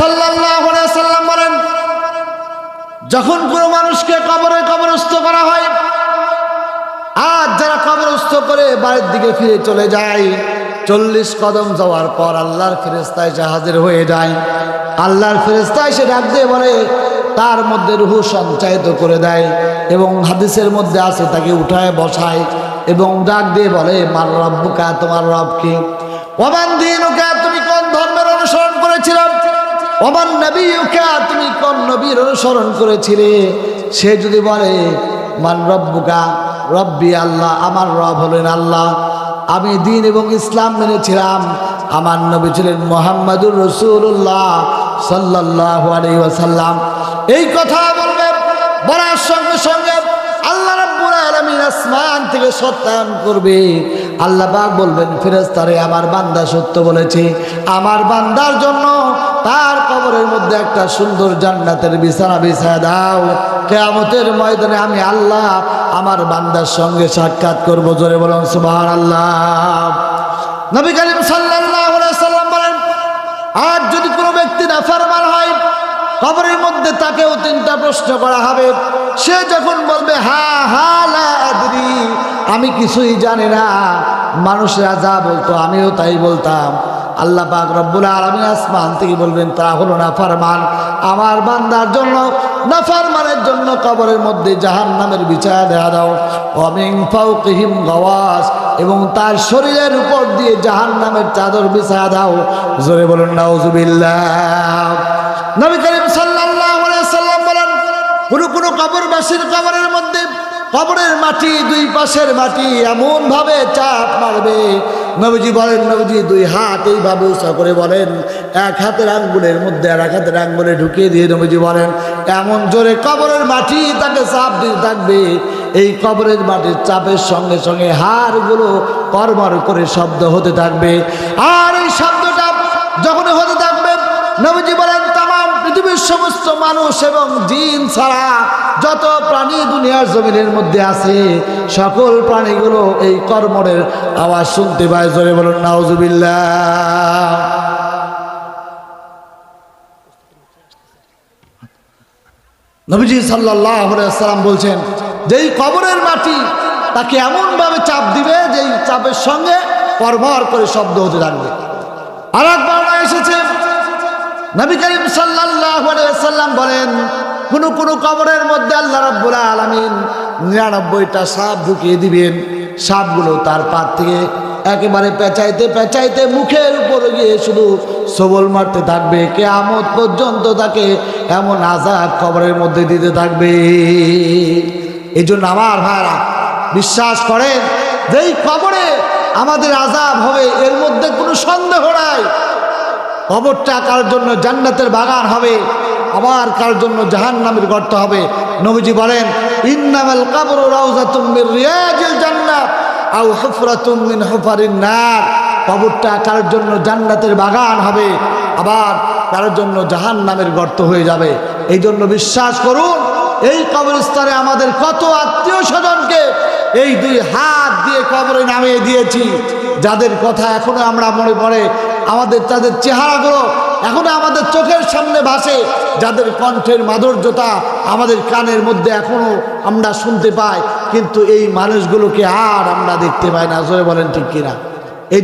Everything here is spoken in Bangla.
সাল্লাল্লাহু আলাইহি ওয়াসাল্লাম বলেন, যখন কোনো মানুষকে কবরস্থ করা হয়, আর যারা কবরস্থ করে বাড়ির দিকে ফিরে চলে যায়, 40 কদম যাওয়ার পর আল্লাহর ফেরেশতা এসে হাজির হয়ে যায়। আল্লাহর ফেরেশতা এসে ডাক দিয়ে বলে, তার মধ্যে রূহ সঞ্চারিত করে দেয় এবং হাদিসের মধ্যে আছে তাকে উঠায় বসায় এবং ডাক দিয়ে বলে, মান রব্বুকা, তোমার রব কি? ওমান দীনুকা, তুমি কোন ধর্মের অনুসরণ করেছিলে? ওমান নবিয়ুকা, তুমি কোন নবীর অনুসরণ করেছিলে? সে যদি বলে মান রব্বুকা, রব্বি আল্লাহ, আমার রব হলেন আল্লাহ, আমি দ্বীন এবং ইসলাম মেনেছিলাম, আমার নবী ছিলেন মুহাম্মাদুর রাসূলুল্লাহ সাল্লাল্লাহু আলাইহি ওয়াসাল্লাম, এই কথা বলবে, বলার সঙ্গে সঙ্গে আল্লাহ রাব্বুল আলামিন আসমান থেকে সত্যায়ন করবে। আল্লাহ পাক বলবেন, ফেরেশতারে, আমার বান্দা সত্য বলেছে, আমার বান্দার জন্য তার কবরের মধ্যে একটা সুন্দর জান্নাতের বিছানা বিছায় দাও। কিয়ামতের ময়দানে আমি আল্লাহ আমার বান্দার সঙ্গে সাক্ষাৎ করব। জোরে বলুন সুবহানাল্লাহ। নবী করিম সাল্লাল্লাহু আলাইহি ওয়াসাল্লাম বলেন, আর যদি কোনো ব্যক্তি নাফরমান হয়, কবরের মধ্যে তাকেও 3টা প্রশ্ন করা হবে। সে যখন বলবে হা হা লা আদরি, আমি কিছুই জানি না, মানুষরা যা বলতো আমিও তাই বলতাম, আল্লাহ পাক রব্বুল আলামিন আসমান থেকে বলবেন, তা হলো নাফরমান, আমার বান্দার জন্য, নাফরমানের জন্য কবরের মধ্যে জাহান্নামের বিছানা দেয়া দাও। ওয়া মিন ফাওকিহিম গাওয়াস, এবং তার শরীরের উপর দিয়ে জাহান্নামের চাদর বিছায়া দাও। জোরে বলুন নাউজুবিল্লাহ। নবী করিম সাল্লাল্লাহু আলাইহি ওয়াসাল্লাম বলেন, কোন কবরবাসীর কবরের মধ্যে কবরের মাটি, 2 পাশের মাটি এমন ভাবে চাপ মারবে, নবীজি বলেন, নবীজি 2 হাত এইভাবে উঁচা করে বলেন, এক হাতের আঙ্গুলের মধ্যে আর এক হাতের আঙ্গুলে ঢুকিয়ে দিয়ে নবীজি বলেন, এমন জোরে কবরের মাটি তাকে চাপ দিতে থাকবে, এই কবরের মাটির চাপের সঙ্গে সঙ্গে হাড়গুলো কড়মড় করে শব্দ হতে থাকবে। আর এই শব্দটা যখন হতে থাকবে, নবীজি বলেন, তামাম পৃথিবীর সমস্ত মানুষ এবং জিন ছাড়া যত প্রাণী দুনিয়ার জমিনের মধ্যে আছে, সকল প্রাণীগুলো এই কড়মড়ের আওয়াজ শুনতে পায়। জোরে বলুন নাউজুবিল্লাহ। নবীজি সাল্লাল্লাহু আলাইহি ওয়াসাল্লাম বলছেন, যেই কবরের মাটি তাকে এমন ভাবে চাপ দিবে, যেই চাপের সঙ্গে কড়মড় করে শব্দ হতে থাকবে। আর একবার এসেছে, নবী করিম সাল্লাল্লাহু আলাইহি ওয়াসাল্লাম বলেন, কোন কবরের মধ্যে আল্লাহ রাব্বুল আলামিন 99টা সাপ ঢুকিয়ে দিবেন। সাপগুলো তার পা থেকে একেবারে পেঁচাইতে পেঁচাইতে মুখের উপরে গিয়ে শুধু সবল মারতে থাকবে। কিয়ামত পর্যন্ত তাকে এমন আযাব কবরের মধ্যে দিতে থাকবে। এই জন্য আমার ভাইরা বিশ্বাস করেন, যেই কবরে আমাদের আযাব হবে এর মধ্যে কোনো সন্দেহ নাই। কবরটা কার জন্য জান্নাতের বাগান হবে, আবার কার জন্য জাহান্নামের গর্ত হবে। নবীজি বলেন, ইন্নামাল কবরু রাউযাতুম মির রিয়াজিল জান্নাত আও হুফরাতুম মিন হুফারিন নার। কবরটা কার জন্য জান্নাতের বাগান হবে, আবার কার জন্য জাহান্নামের গর্ত হয়ে যাবে। এই জন্য বিশ্বাস করুন, এই কবরস্থানে আমাদের কত আত্মীয় স্বজনকে এই 2 হাত দিয়ে কবরে নামিয়ে দিয়েছি, যাদের কথা এখনো আমরা মনে পড়ে, আমাদের তাদের চেহারাগুলো এখনো আমাদের চোখের সামনে ভাসে, যাদের কণ্ঠের মাধুর্যতা আমাদের কানের মধ্যে এখনো আমরা শুনতে পাই, কিন্তু এই মানুষগুলোকে আর আমরা দেখতে পাই না। জোরে বলেন ঠিক কিনা? এই